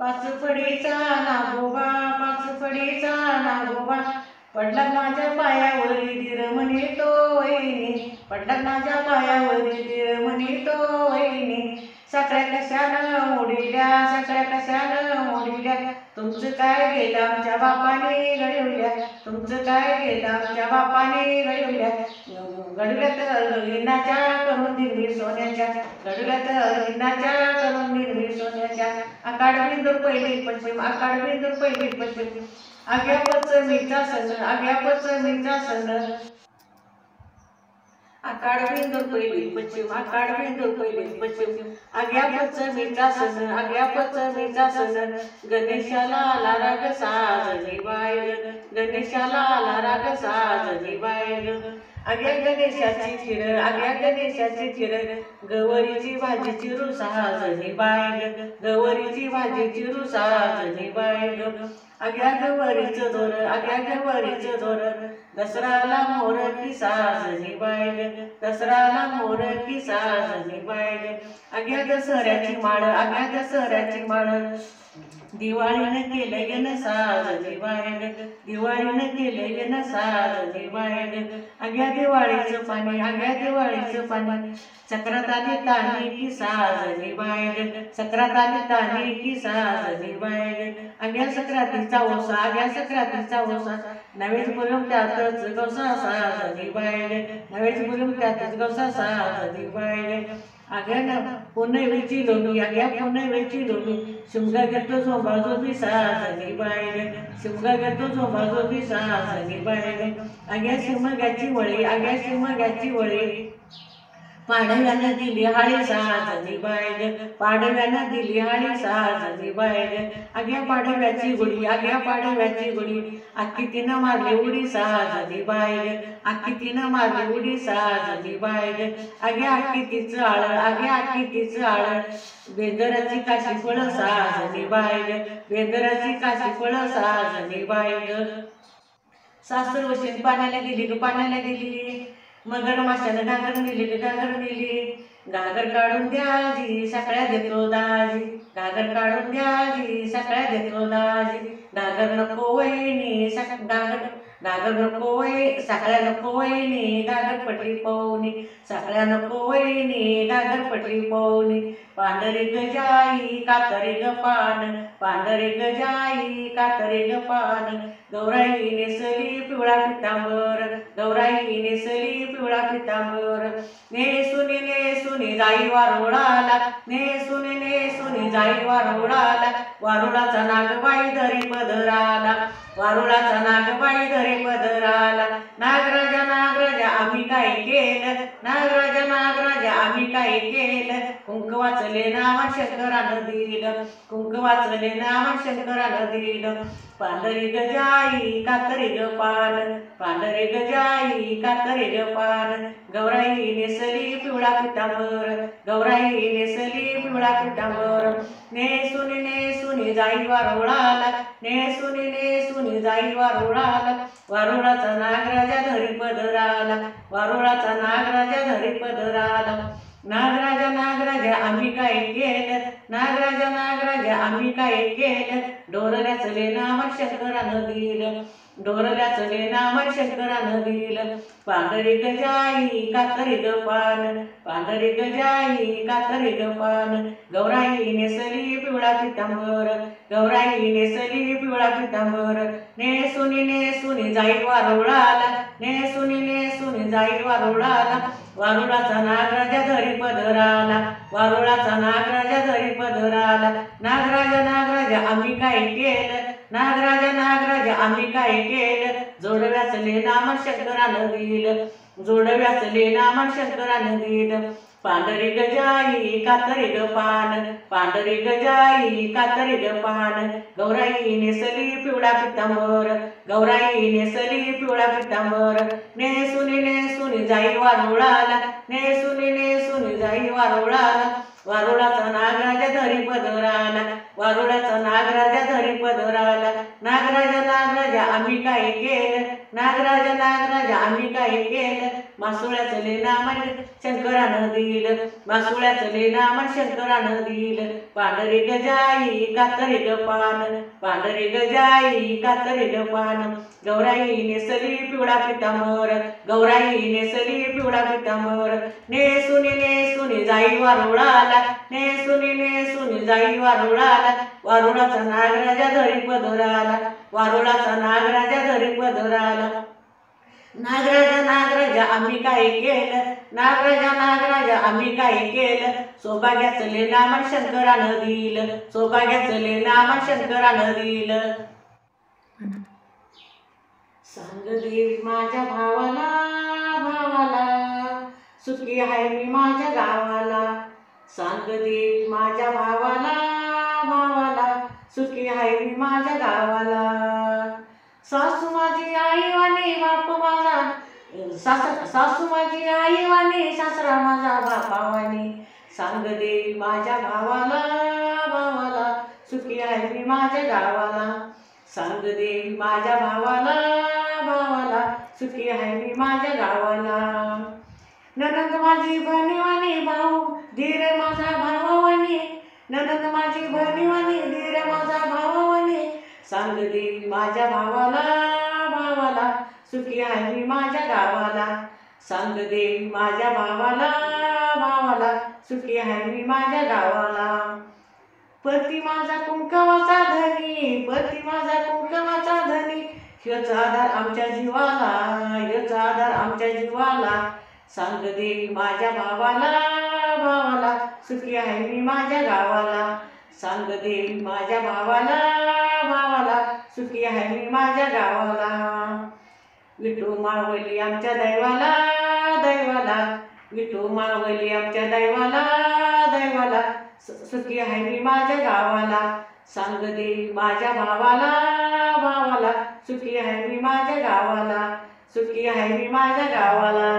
पाच फडीचा नागोबा, पाच फडीचा नागोबा, पडला माझ्या पायावरी धीर म्हणे तो वहिनी, पडला माझ्या पायावरी धीर म्हणे तो वहिनी. साखळ्या कशानं मोडिल्या, साखळ्या कशानं मोडिल्या, तुमचं काय गेलं आमच्या बापाने घडवल्या, तुमचं काय गेलं आमच्या बापाने घडवल्या. घडव्यात हिनाच्या करून दिली सोन्याच्या, घडव्यात हिनाच्या करून दिली सोन्याच्या. आकाड बिंदूर पहिली पश्चिम, आकाड बिंदूर पहिली पश्चिम, आग्या पश्चिमीचा सण, आग्या पश्चिमीचा सण. आकाड बिंदूर पहिली पश्चिम, आकाड बिंदूर पहिली पश्चिम, आग्या पश्चिमीचा सण, आग्या पश्चिमीचा सण. गणेशाला आला राग साजनी बाई ग, गणेशाला आला राग साजनी बाई ग. आग्या गणेशाची खीर, आग्या गणेशाची खीर, गवरीची भाजी चिरू साजनी बाई ग, गवरीची भाजी चिरू साजनी बाई ग. आग्या गवरीचं दोर, आग्या गवरीचं दोर, दसराला मोर की साजनी बाई ग, दसराला मोर की साजनी बाई ग. आग्या दसऱ्याची माळ, आग्या दसऱ्याची माळ, दिवाळीनं केलं गण साजनी बाई ग, दिवाळीनं केलं गण साजनी बाई ग. आग्या दिवाळीचं पाणी, आग्या दिवाळीचं पाणी, चक्रात आली तानी की साजनी बाई ग, चक्रात आली तानी की साजनी बाई ग. आग्या सक्रातीचा ओसा, आग्या सक्रातीचा ओसा, नवेच बोलून त्यातच गवसा साजनी बाई ग, नवेच बोलून त्यातच गवसा साजनी बाई ग. आग्या पुनवेची लोणी, आग्या पुनवेची लोणी, शिमगा घेतो झोंबाझोबी साजनी बाई ग, शिमगा घेतो झोंबाझोबी साजनी बाई ग. आग्या शिमग्याची वळी, आग्या शिमग्याची वळी, पाडव्यानं दिली हाळी साजनी बाई ग, पाडव्यानं दिली हाळी साजनी बाई ग. आग्या पाडव्याची गुढी, आग्या पाडव्याची गुढी, आखी तिनं मारली उडी साजनी बाई ग, आखी तिनं मारली उडी साजनी बाई ग. आग्या आखी तिचं आळ, आग्या आखी तिचं आळ, बेंदराची काशी फळ साजनी बाई ग, बेंदराची काशी फळ साजनी बाई ग. सासर वशीन पाण्याला गेली ग, पाण्याला गेली, मगर माशानं घागर नेली ग, घागर नेली. घागर काढून द्याजी, साखळ्या देतो दाजी, घागर काढून द्याजी, साखळ्या देतो दाजी. घागर नको वहिनी, घागर घागर नको वहिनी, साखळ्या नको वहिनी, घागर पटली पवनी, साखळ्या नको वहिनी, घागर पटली पवनी. पांढरी गजाई कातरी ग पान, पांढरी गजाई कातरी ग पान, गौराई नेसली पिवळा पितांबर, गौराई नेसली पिवळा पितांबर. नेसुनी नेसुनी जाई वारुळाला, नेसुनी नेसुनी जाई वारुळाला, वारुळाचा नागबाई धरी पदराला, वारुळाचा नागबाई धरी पदराला. नागराजा नागराजा आम्ही काय केलं, नागराजा नागराजा आम्ही काय केलं, कुंक वाचले नावा शंकरानं दिलं, कुंक वाचले नावा शंकरानं दिलं. पांढरी गजाई कातरी ग पान, पांढरी गजाई कातरी ग पान, गौराई नेसली पिवळा पितांबर, गौराई नेसली पिवळा पितांबर. नेसुनी नेसुनी जाई वारुळाला, नेसुनी नेसुनी जाई वारुळाला, वारुळाचा नागराजा धरी पदराला, वारुळाचा नागराजा धरी पदराला. नागराजा नागराजा आम्ही काय केलं, नागराजा नागराजा आम्ही काय केलं, डोरल्याचले नाम शंकरानं दिलं, डोरल्याचले नाम शंकरानं दिलं. पांढरी गजाई कातरी ग पान, पांढरी गजाई कातरी ग पान, गौराई नेसली पिवळा पितांबर, गौराई नेसली पिवळा पितांबर. नेसुनी नेसुनी जाई वारुळाला, नेसुनी नेसुनी जाई वारुळाला, वारुळाचा नागराजा धरी पदराला, वारुळाचा नागराजा धरी पदराला. नागराजा नागराजा आम्ही काय केलं, नागराजा नागराजा आम्ही काय केलं, जोडव्याचले नाम शंकरानं दिलं, जोडव्याचले नाम शंकरानं दिलं. पांढरी गजाई कातरी ग पान, पांढरी गजाई कातरी ग पान, गौराई नेसली पिवळा पितांबर, गौराई नेसली पिवळा पितांबर. नेसुनी नेसुनी जाई वारुळाला, नेसुनी नेसुनी जाई वारुळाला, वारुळाचा नागराजा धरी पदराला, वारुळाचा नागराजा धरी पदराला. नागराजा नागराजा आम्ही काय केलं, नागराजा नागराजा आम्ही काय केलं, मासुळ्याचं लेणा मन शंकरानं दिलं, मासुळ्याचं लेणा मन शंकरानं दिलं. पांढरी गजाई कातरी ग पान, पांढरी गजाई कातरी ग पान. गौराई नेसली पिवळा पितांबर, गौराई नेसली पिवळा पितांबर. नेसुनी नेसुनी जाई वारुळाला, नेसुनी नेसुनी जाई वारुळाला. वारुळाचा नागराजा धरी पदराला, वारुळाचा नागराजा धरी पदराला. नागराजा नागराजा आम्ही काय केलं, नागराजा नागराजा आम्ही काय केलं. सौभाग्याचं लेणा मन शंकरानं दिलं, सौभाग्याचं लेणा मन शंकरानं दिलं. सांग देवी माझ्या भावाला, भावाला सुखी आहे मी माझ्या गावाला. सांग देवी माझ्या भावाला, भावाला सुखी आहे मी माझ्या गावाला. सासू माझी आई वाणी बाप माझा, सासू माझी आई वाणी सासरा माझा बापावानी. सांग देवी माझ्या भावाला, भावाला सुखी आहे मी माझ्या गावाला. सांग देवी माझ्या भावाला, भावाला सुखी आहे मी माझ्या गावाला. ननंद माझी बहिणीवाणी भाऊ धीर माझा भावावानी, ननंद माझी बहिणीवाणी धीर माझा भावावानी. सांग देवी माझ्या भावाला, भावाला सुखी आहे मी माझ्या गावाला. सांग देवी माझ्या भावाला, भावाला सुखी आहे मी माझ्या गावाला. पती माझा कुंकवाचा धनी, पती माझा कुंकवाचा धनी. ह्योच आधार आमच्या जीवाला, ह्योच आधार आमच्या जीवाला. सांग देवी माझ्या भावाला, भावाला सुखी आहे मी माझ्या गावाला. सांग देवी माझ्या भावाला, भावाला सुखी आहे मी माझ्या गावाला. विठू मावली आमच्या दैवाला, दैवाला विठू मावली आमच्या दैवाला, दैवाला. सुखी आहे मी माझ्या गावाला. सांग देवी माझ्या भावाला, भावाला सुखी आहे मी माझ्या गावाला, सुखी आहे मी माझ्या गावाला.